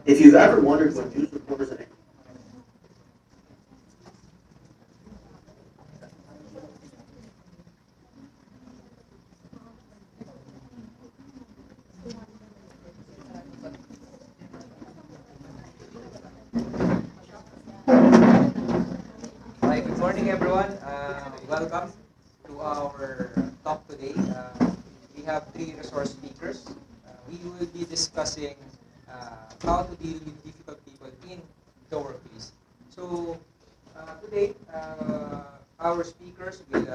If you've ever wondered what news reporters and Hi, good morning everyone. Welcome to our talk today. We have three resource speakers. We will be discussing how to deal with difficult people in the workplace. So today, our speakers will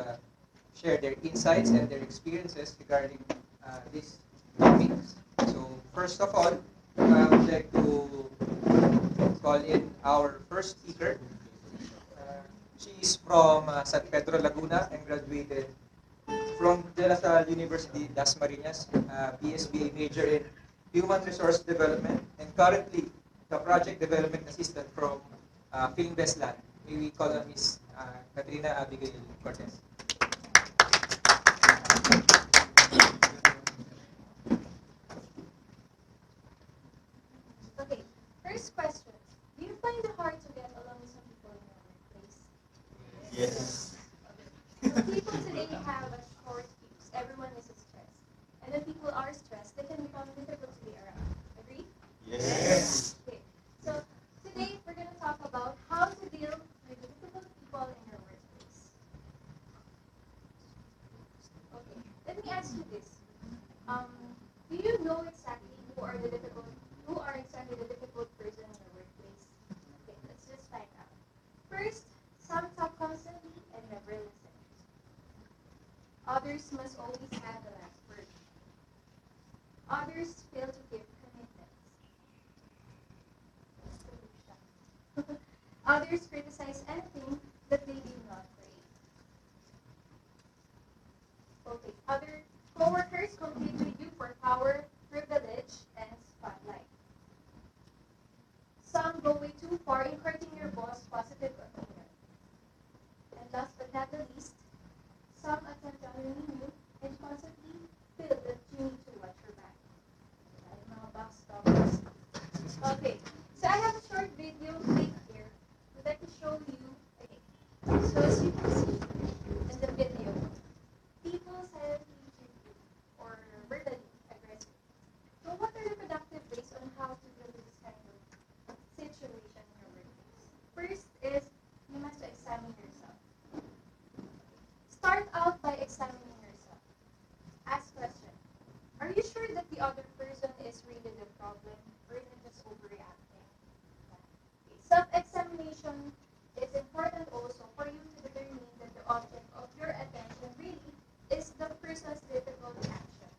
share their insights and their experiences regarding these topics. So first of all, I would like to call in our first speaker. She is from San Pedro, Laguna, and graduated from the Lasalle University, Dasmarinas, BSBA major in Human Resource Development, and currently the Project Development Assistant from Film Land. May we call her Miss Katrina Abigail Cortes. Okay, first question. Do you find it hard to get along with some people in your workplace? yes. So people today have a short fuse. Everyone is stressed. And when people are stressed, they can become difficult to be around. Agree? Yes. Okay. So today we're going to talk about how to deal with the difficult people in your workplace. Okay. Let me ask you this. Um, do you know exactly who are exactly the difficult person in your workplace? Okay, let's just find out. First, some talk constantly and never listen. Others must always have the last word. Others fail to keep commitments. Others criticize anything that they did not create. Okay, other co-workers compete with you for power, privilege, and spotlight. Some go way too far in hurting your boss' positive opinion. And last but not the least, some attempt to undermine you and constantly feel that you need to watch your back. Like mga backstabbers. Okay, so I have a short video clip here. I'd like to show you. Okay, so as you can see in the video, people silently treat you or verbally aggressive. So what are the productive ways on how to deal with this kind of situation in your workplace? First is you must examine yourself. Start out by examining yourself. Ask question. Are you sure that the other person is really the problem or you're just overreacting? Okay. Self-examination is important also for you to determine that the object of your attention really is the person's difficult action.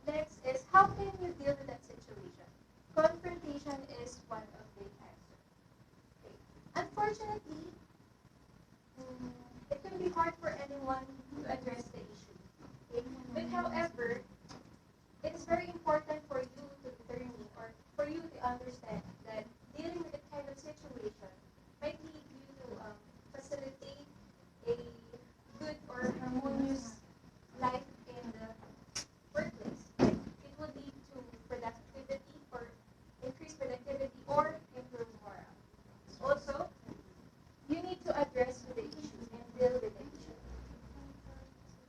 Next is how can you deal with that situation? Confrontation is one of the answers. Okay. Unfortunately, it can be hard for anyone to address the issue. Okay? But however, it is very important for you to determine or for you to understand that dealing with that kind of situation might lead you to facilitate a good or harmonious life in the workplace. Like it would lead to productivity or increased productivity or improved morale. Also, you need to address the issue and deal with the issue.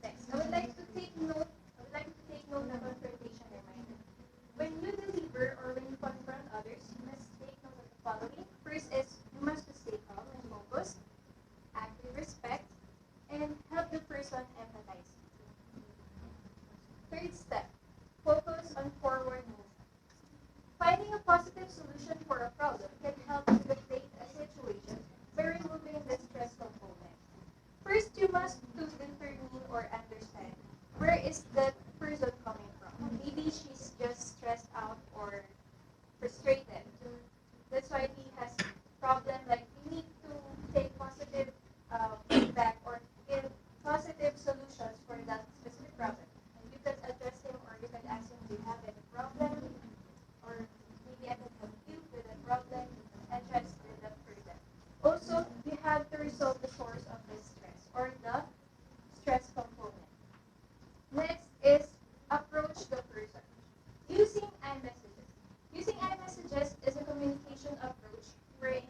Next, I would like to take note of confrontation reminder. When you deliver or when you confront others, you must take note of the following. First is you must stay calm and focused, act with respect, and help the person empathize. Third step, focus on forward movement. Finding a positive solution for a problem can help to deflate a situation by removing the stress component. First, you must to determine or understand where is that person coming from. Maybe she's just stressed out or frustrated. That's why he has problem. Like you need to take positive feedback or give positive solutions for that specific problem. And you can address him or you can ask him, do you have any problem? Or maybe I can help you with a problem and address with that person. Also, you have to resolve the source of the stress or the stress component. Next is approach the person using iMessages. Using iMessages situation approach, wherein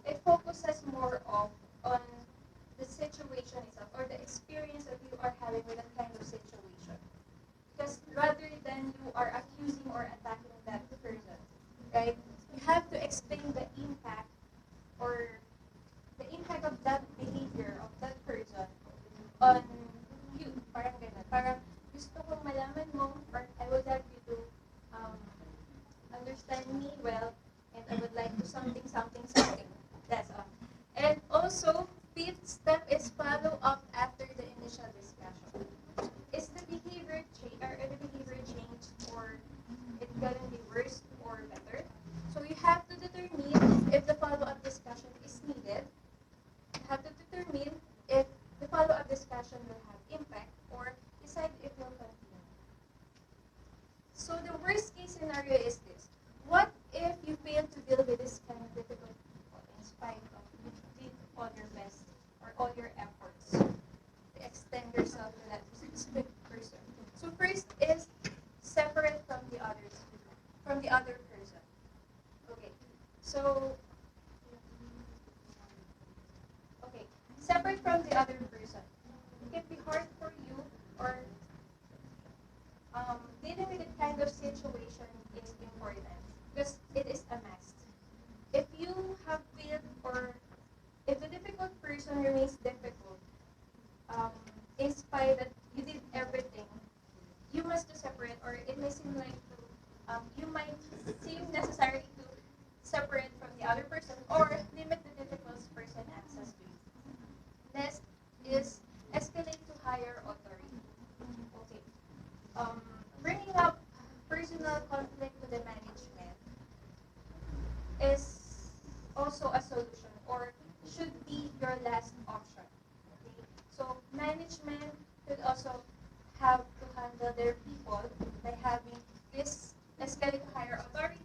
it focuses more on the situation itself or the experience that you are having with that kind of situation. Because rather than you are accusing or attacking that person, right? You have to explain the impact or the impact of that behavior of that person on you. Parang ganun. Parang gusto kong malaman mo or I would like you to understand me well and I would like to something, something, something. That's all. And also, fifth step is follow up after the initial discussion. Is the behavior changed or it gonna be worse or better? So you have to determine if the follow-up discussion is needed. You have to determine if the follow-up discussion will have impact or decide if you'll continue. So the worst case scenario is this. What if you fail to deal with this kind of difficult people in spite of you did all your best or all your efforts to extend yourself to that specific person? So first is separate from the others, from the other person. Okay. So separate from the other person. It can be hard for you or dealing with that kind of situation is important because it is a must. If you have failed or if the difficult person remains difficult, in spite that you did everything, you must separate or it may seem like you might seem necessary to separate from the other person or limit the difficult person access to you. Next is escalate to higher authority. Okay. Bringing up personal conflict to the management is also a solution or should be your last option. Okay? So management could also have to handle their people by having this escalate to higher authority.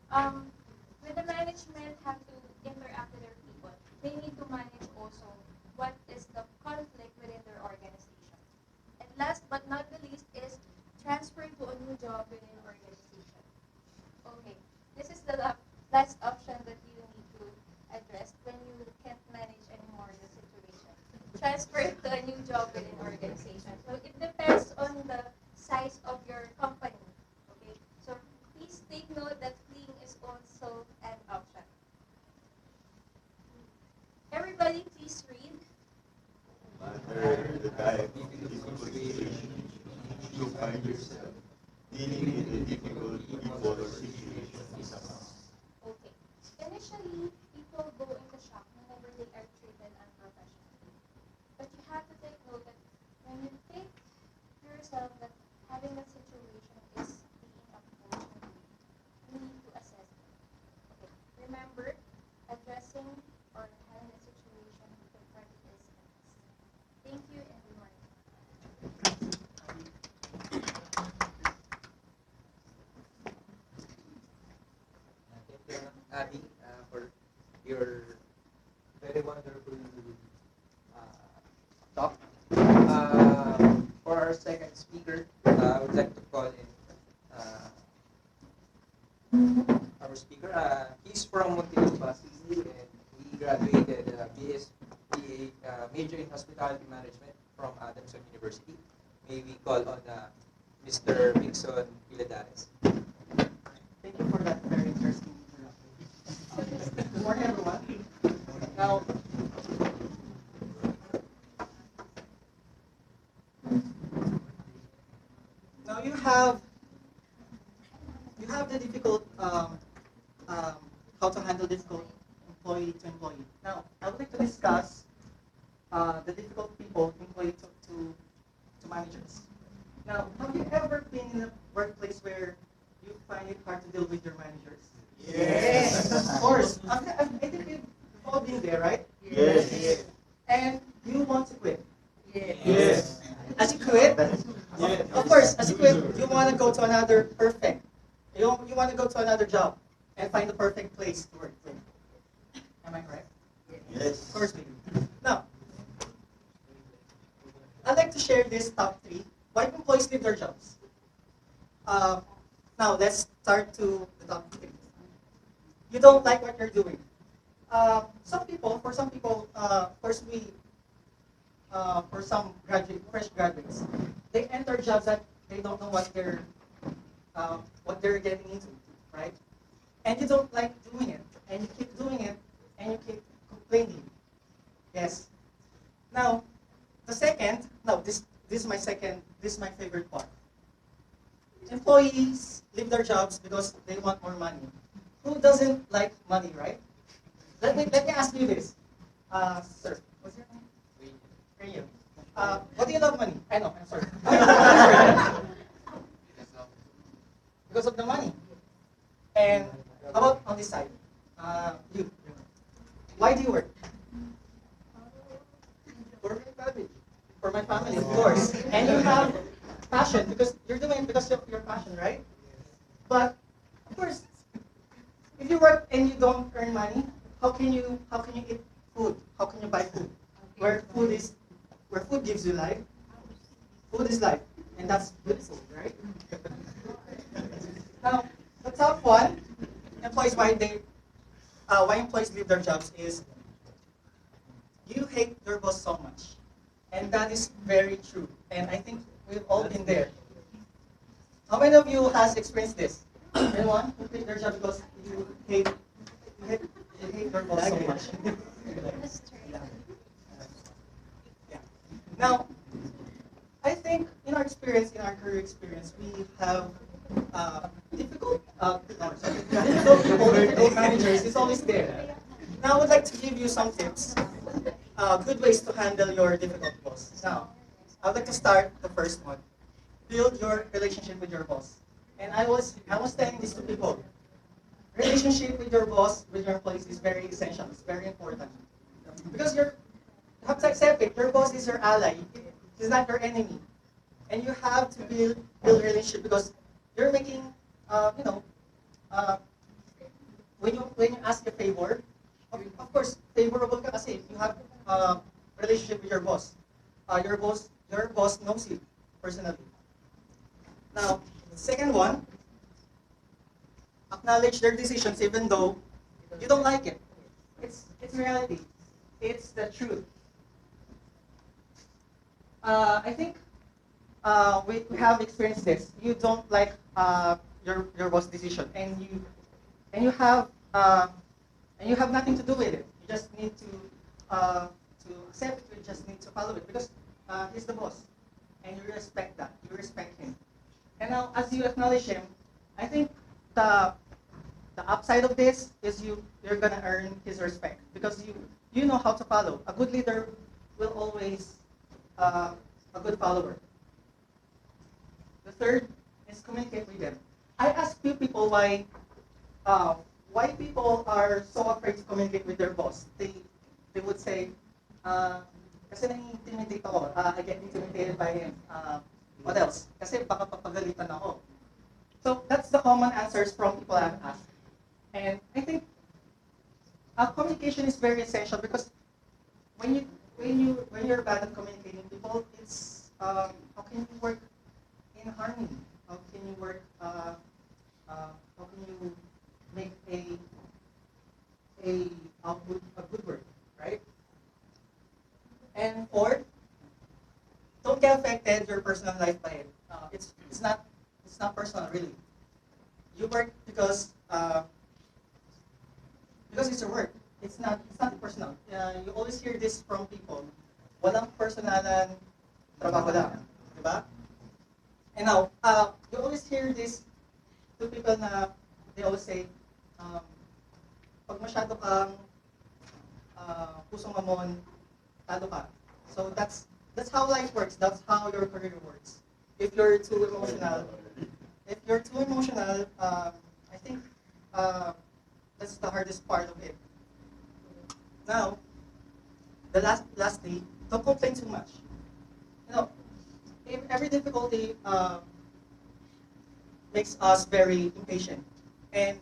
When the management have to interact with their people, they need to manage also what is the conflict within their organization. And last but not the least is transfer to a new job within an organization. Okay, this is the last option that you need to address when you can't manage anymore the situation. Transfer to a new job within an organization. So it depends on the size of your company. Okay, so please take note that fleeing is also an option. Everybody, please read. Under the type of difficult situation you find yourself, dealing with a difficult people or situation is a must. Okay. Initially, people go into shock whenever they are treated unprofessionally. But you have to take note that when you think yourself that having that situation is being approached, you need to assess it. Okay. Remember, addressing or having a situation with the party is a must. Thank you and good morning. Thank you, Abby, for your very wonderful talk. For our second speaker, I would like to call in our speaker. He's from Montenegro City and he graduated BA major in hospitality management from Adamson University. May we call on Mr. Mixon Piladares. Thank you for that very interesting introduction. Good morning, everyone. Now you have the difficult how to handle difficult employee to employee. Now I would like to discuss the difficult people employee to managers. Now, have you ever been in a workplace where you find it hard to deal with your managers? Yes. Of course. I think you've all been there, right? Yes. And you want to quit. Yes. As you quit, Yes. of course, as you quit, you want to go to another perfect. You want to go to another job and find the perfect place to work with. Am I correct? Yes. Of course we do. Now, I'd like to share this top 3. Why employees leave their jobs? Now, let's start to the top 3. you don't like what you're doing. For some people, for some fresh graduates, they enter jobs that they don't know what they're getting into, right? And you don't like doing it, and you keep doing it, and you keep complaining. Yes. Now, this is my second, this is my favorite part. Employees leave their jobs because they want more money. Who doesn't like money, right? Let me ask you this, sir. What's your name? Riel. What do you love money? I know. I'm sorry. Because of the money. And how about on this side? You. Why do you work? For my family. For my family, of course. And you have passion because you're doing it because of your passion, right? But of course, if you work and you don't earn money, how can you eat food? How can you buy food? Where food gives you life, food is life, and that's beautiful, right? Now, the top one, why employees leave their jobs is you hate your boss so much, and that is very true. And I think we've all been there. How many of you has experienced this? Anyone who quit their job because you hate your boss so much? Yeah. Now, I think in our career experience, we have difficult managers. It's always there. Now, I would like to give you some tips, good ways to handle your difficult boss. Now, I would like to start the first one. Build your relationship with your boss. And I was telling this to people. Relationship with your boss, with your employees is very essential. It's very important. Because you have to accept it. Your boss is your ally. He's not your enemy. And you have to build a relationship because you're making, when you ask a favor, of course, favorable ka kasi you have a relationship with your boss. Your boss knows you personally. Now, the second one, acknowledge their decisions even though you don't like it. It's reality. It's the truth. I think we have experienced this. You don't like your boss' decision, and you have nothing to do with it. You just need to accept it. You just need to follow it because he's the boss, and you respect that. You respect him. And now, as you acknowledge him, I think the upside of this is you're gonna earn his respect because you know how to follow. A good leader will always a good follower. The third is communicate with them. I asked few people why people are so afraid to communicate with their boss. They would say, kasi nai-intimidate ako. I get intimidated by him. What else? Kasi baka papagalitan ako. So that's the common answers from people I've asked. And I think communication is very essential because when you're bad at communicating people, it's how can you work in harmony? How can you work? How can you make a good work, right? And fourth, don't get affected your personal life by it. It's not personal really. You work because it's your work. It's not personal. You always hear this from people. Walang personalan, trabaho lang, di ba? And now, you always hear this to people na they always say, pag masyado kang pusong mamon, talo ka. So that's how life works. That's how your career works. If you're too emotional, I think that's the hardest part of it. Now, lastly, don't complain too much. Every difficulty makes us very impatient, and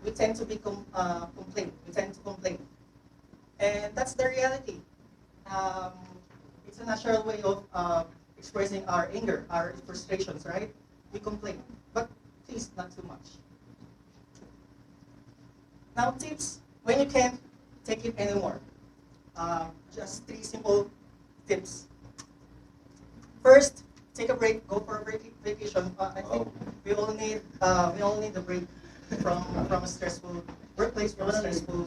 we tend to complain. We tend to complain, and that's the reality. It's a natural way of expressing our anger, our frustrations, right? We complain, but please not too much. Now tips when you can't take it anymore. Just 3 simple tips. First, take a break. Go for a vacation. I think we all need a break from a stressful workplace, from stressful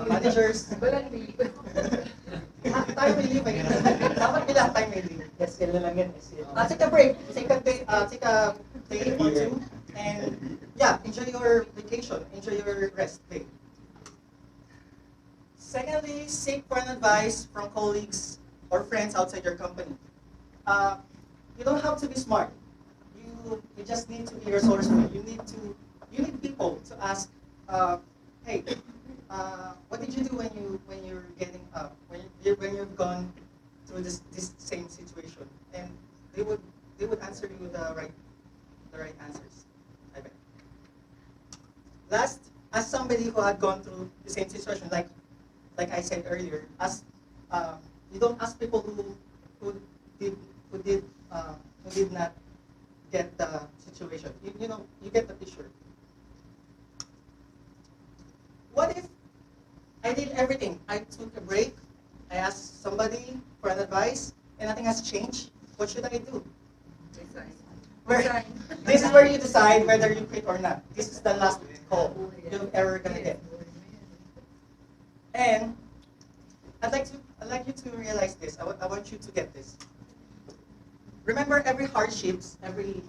managers. Time relief. Dapat nila time relief. SL na lang yan, SL. Take a break. Take a day or two, and yeah, enjoy your vacation. Enjoy your rest day. Secondly, seek for an advice from colleagues or friends outside your company. You don't have to be smart. You just need to be resourceful. You need people to ask. Hey, what did you do when you're getting when you've gone through this same situation? And they would answer you the right answers. I bet. Last, as somebody who had gone through the same situation, like I said earlier, you don't ask people who did not get the situation. You get the picture. What if I did everything? I took a break. I asked somebody for an advice, and nothing has changed. What should I do? This is where you decide whether you quit or not. This is the last call you're ever gonna get. And I'd like you to realize this. I want you to get this. Remember, every hardships, every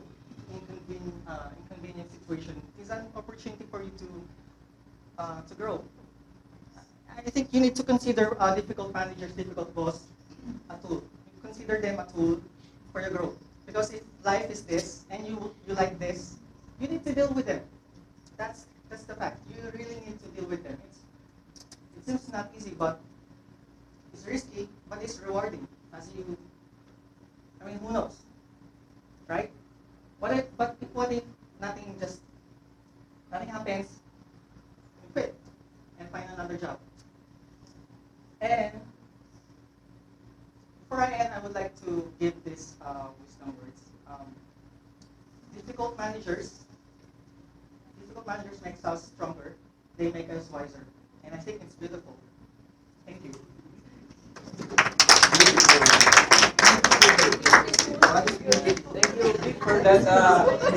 inconvenient situation is an opportunity for you to grow. I think you need to consider difficult managers, difficult boss, a tool. You consider them a tool for your growth. Because if life is this and you like this, you need to deal with them. That's the fact. You really need to deal with them. It seems not easy, but it's risky, but it's rewarding. Who knows, right? What if nothing happens? You quit and find another job. And before I end, I would like to give this wisdom words. Difficult managers makes us stronger. They make us wiser, and I think it's beautiful. Thank you. Thank you, Vic, for that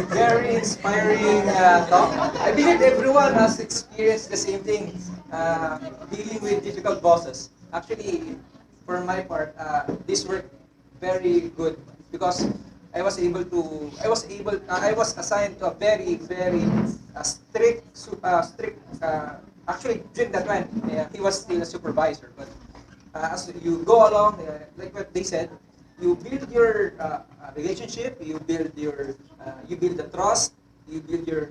very inspiring talk. I believe everyone has experienced the same thing, dealing with difficult bosses. Actually, for my part, this worked very good because I was assigned to a very, very strict. Actually, during that time, he was still a supervisor. But as you go along, like what they said, you build your relationship, you build the trust, you build your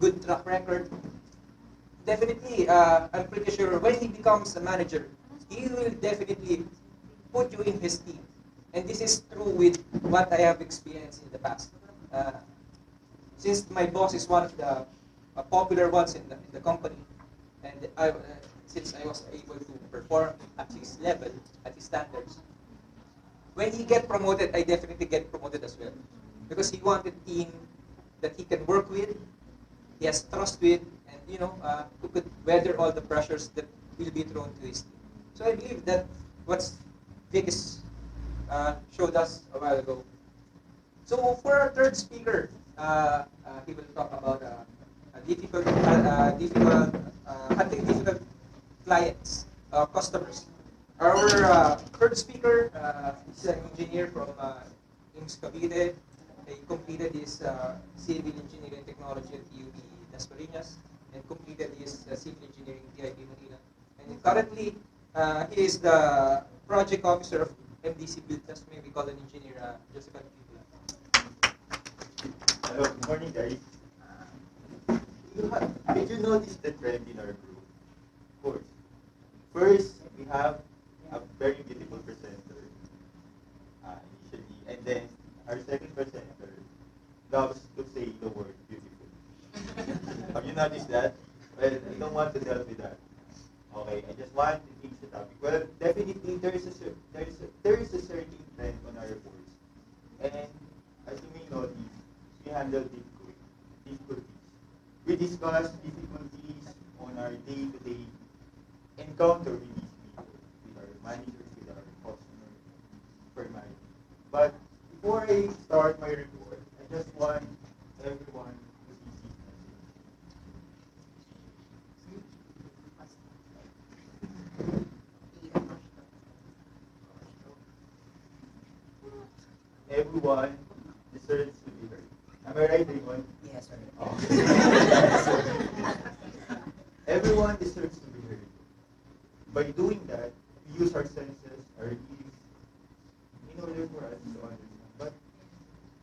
good track record. Definitely, I'm pretty sure when he becomes a manager, he will definitely put you in his team. And this is true with what I have experienced in the past. Since my boss is one of the popular ones in the company, and since I was able to perform at his level, at his standards, when he get promoted, I definitely get promoted as well. Because he wanted a team that he can work with, he has trust with, and who could weather all the pressures that will be thrown to his team. So I believe that what Vic showed us a while ago. So for our third speaker, he will talk about handling difficult clients, customers. Our third speaker is an engineer from IMS Cavite. He completed his civil engineering technology at UB Dasmarinas and completed his civil engineering TIP Manila. And currently, he is the project officer of MDC Build. That's maybe called an engineer, Joseph Advincula. Hello, good morning, guys. Did you notice the trend in our group? Of course. First, we have a very beautiful presenter initially, and then our second presenter loves to say the word beautiful. Have you noticed that? Well, I don't want to delve with that. Okay, I just want to change the topic. Well, definitely there is a certain trend on our boards, and as you may notice, we handle difficulties. We discuss difficulties our day-to-day encounter with these people, with our managers, with our customers, primarily. But before I start my report, I just want everyone to see this message. Everyone deserves to be heard. Am I right, Raymond? Yes, sir. Oh. Everyone deserves to be heard. By doing that, we use our senses, our ears, in order for us to understand. But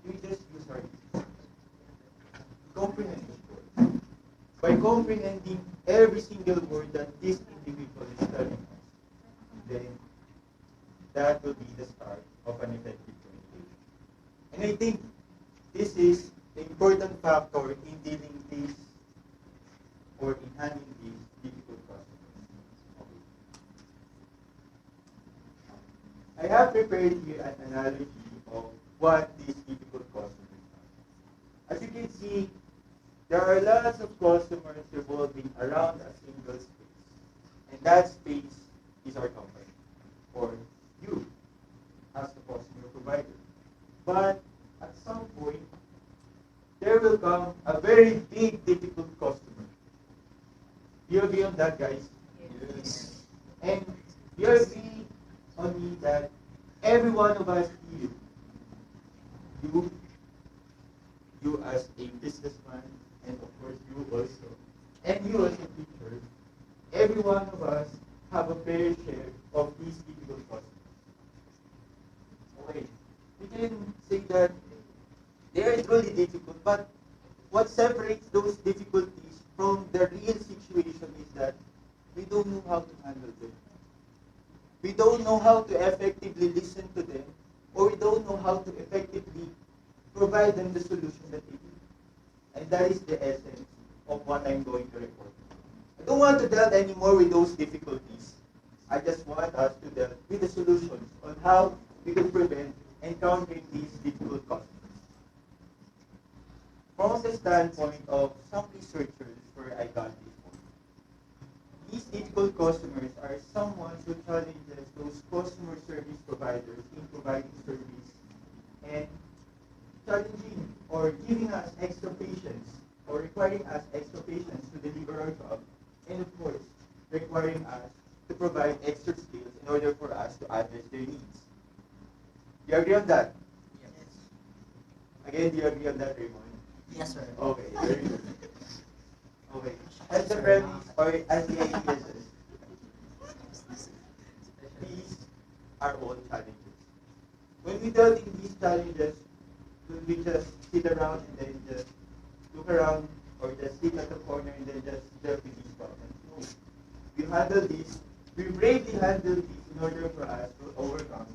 we just use our ears. Comprehend each word. By comprehending every single word that this individual is telling us, then that will be the start of an effective communication. And I think this is the important factor in dealing this or in handling these difficult customers. Okay. I have prepared here an analogy of what these difficult customers are. As you can see, there are lots of customers revolving around a single space. And that space is our company, or you, as the customer provider. But at some point, there will come a very big, difficult customer. You agree on that, guys? Yes. And you agree on me that every one of us here, you as a businessman, and of course you also, and you as a teacher, every one of us have a fair share of these difficult customers. Okay, we can say that they are truly difficult, but what separates those difficulties from the real situation is that we don't know how to handle them. We don't know how to effectively listen to them, or we don't know how to effectively provide them the solution that they need. And that is the essence of what I'm going to report. I don't want to deal anymore with those difficulties. I just want us to deal with the solutions on how we can prevent encountering these difficult customers. From the standpoint of some researchers where I got this point, these difficult customers are someone who challenges those customer service providers in providing service and challenging or giving us extra patience or requiring us extra patience to deliver our job, and of course, requiring us to provide extra skills in order for us to address their needs. Do you agree on that? Yes. Again, do you agree on that, Raymond? Yes, sir. Okay, very good. Okay. As the premise or as the idea says, these are all challenges. When we deal in these challenges, will we just sit around and then just look around or just sit at the corner and then just deal with these problems? No. We handle this, we bravely handle this in order for us to overcome